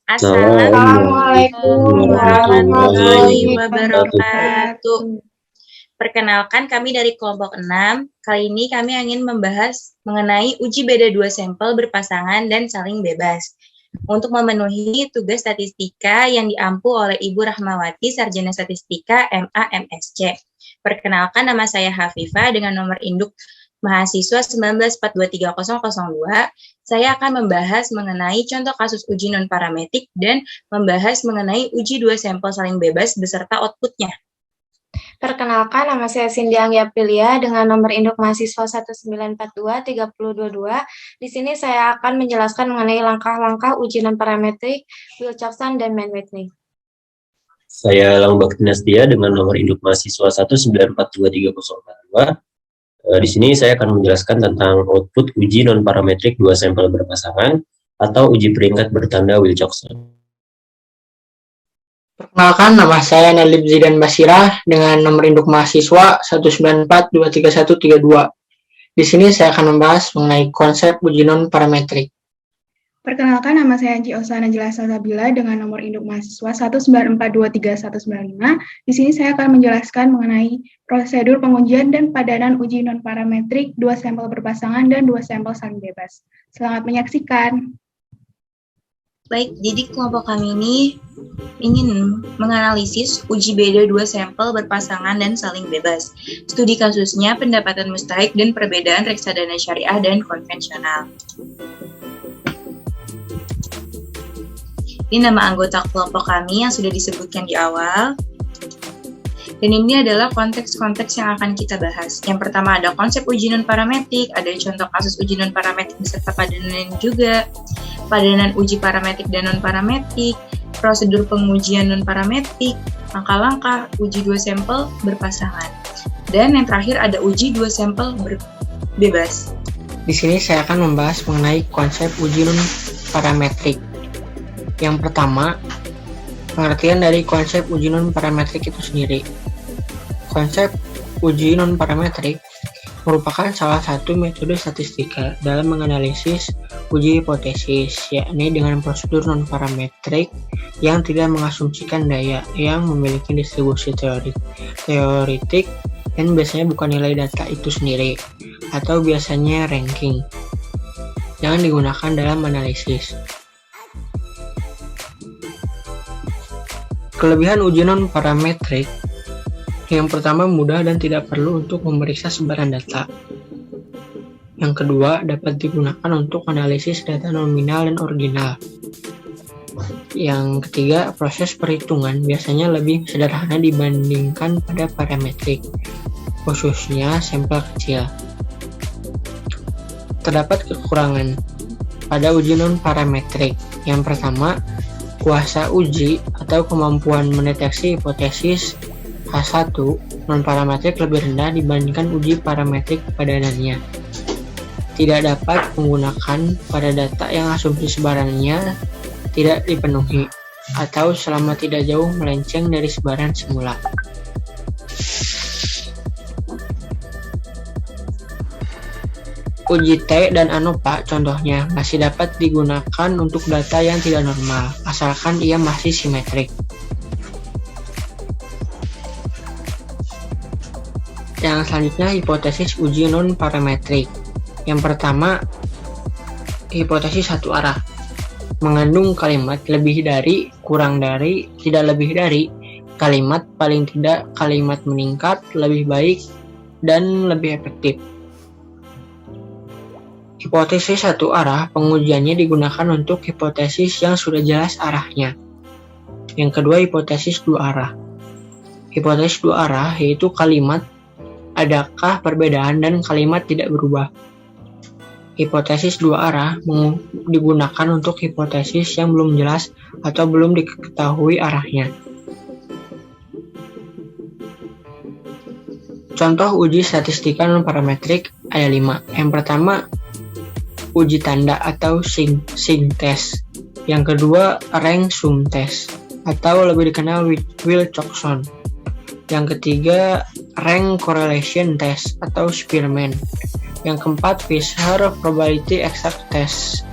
Assalamualaikum warahmatullahi wabarakatuh. wabarakatuh. Perkenalkan, kami dari kelompok 6. Kali ini kami ingin membahas mengenai uji beda dua sampel berpasangan dan saling bebas. Untuk memenuhi tugas statistika yang diampu oleh Ibu Rahmawati, Sarjana Statistika MA MSc. Perkenalkan, nama saya Hafifah dengan nomor induk mahasiswa 19423002. Saya akan membahas mengenai contoh kasus uji non-parametrik dan membahas mengenai uji dua sampel saling bebas beserta outputnya. Perkenalkan, nama saya Cindy Anggi Aprilia dengan nomor induk mahasiswa 19423022. Di sini saya akan menjelaskan mengenai langkah-langkah uji non-parametrik, Wilcoxon, dan Mann-Whitney. Saya Lang Baktinastia dengan nomor induk mahasiswa 1942302. Di sini saya akan menjelaskan tentang output uji non-parametrik dua sampel berpasangan atau uji peringkat bertanda Wilcoxon. Perkenalkan, nama saya Nalib Zidan Basirah dengan nomor induk mahasiswa 194233132. Di sini saya akan membahas mengenai konsep uji non-parametrik. Perkenalkan, nama saya Anji Osana Jelasa Sabila dengan nomor induk mahasiswa 194233195. Di sini saya akan menjelaskan mengenai prosedur pengujian dan padanan uji non-parametrik dua sampel berpasangan dan dua sampel saling bebas. Selamat menyaksikan. Baik, jadi kelompok kami ini ingin menganalisis uji beda dua sampel berpasangan dan saling bebas. Studi kasusnya pendapatan mustahik dan perbedaan reksadana syariah dan konvensional. Ini nama anggota kelompok kami yang sudah disebutkan di awal. Dan ini adalah konteks-konteks yang akan kita bahas. Yang pertama ada konsep uji non-parametrik, ada contoh kasus uji non-parametrik beserta padanan juga, padanan uji parametrik dan non-parametrik, prosedur pengujian non-parametrik, langkah-langkah uji dua sampel berpasangan. Dan yang terakhir ada uji dua sampel bebas. Di sini saya akan membahas mengenai konsep uji non-parametrik. Yang pertama, pengertian dari konsep uji non-parametrik itu sendiri. Konsep uji non-parametrik merupakan salah satu metode statistika dalam menganalisis uji hipotesis, yakni dengan prosedur non-parametrik yang tidak mengasumsikan daya yang memiliki distribusi teoritik dan biasanya bukan nilai data itu sendiri, atau biasanya ranking, yang digunakan dalam analisis. Kelebihan uji non-parametrik, yang pertama mudah dan tidak perlu untuk memeriksa sebaran data. Yang kedua, dapat digunakan untuk analisis data nominal dan ordinal. Yang ketiga, proses perhitungan biasanya lebih sederhana dibandingkan pada parametrik, khususnya sampel kecil. Terdapat kekurangan pada uji non-parametrik. Yang pertama, kuasa uji atau kemampuan mendeteksi hipotesis H1 non-parametrik lebih rendah dibandingkan uji parametrik padanannya. Tidak dapat menggunakan pada data yang asumsi sebarannya tidak dipenuhi atau selama tidak jauh melenceng dari sebaran semula. Uji T dan ANOVA contohnya masih dapat digunakan untuk data yang tidak normal, asalkan ia masih simetrik. Yang selanjutnya, hipotesis uji non-parametrik. Yang pertama, hipotesis satu arah. Mengandung kalimat lebih dari, kurang dari, tidak lebih dari, kalimat paling tidak, kalimat meningkat, lebih baik, dan lebih efektif. Hipotesis satu arah, pengujiannya digunakan untuk hipotesis yang sudah jelas arahnya. Yang kedua, hipotesis dua arah. Hipotesis dua arah yaitu kalimat adakah perbedaan dan kalimat tidak berubah. Hipotesis dua arah digunakan untuk hipotesis yang belum jelas atau belum diketahui arahnya. Contoh uji statistika non-parametrik ada 5. Yang pertama, uji tanda atau Sign test. Yang kedua, rank sum test atau lebih dikenal Wilcoxon. Yang ketiga, rank correlation test atau Spearman. Yang keempat, Fisher probability exact test.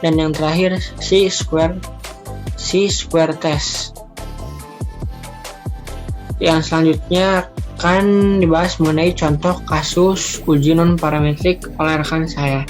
Dan yang terakhir, C-square C-square test. Yang selanjutnya akan dibahas mengenai contoh kasus uji non parametrik oleh rekan saya.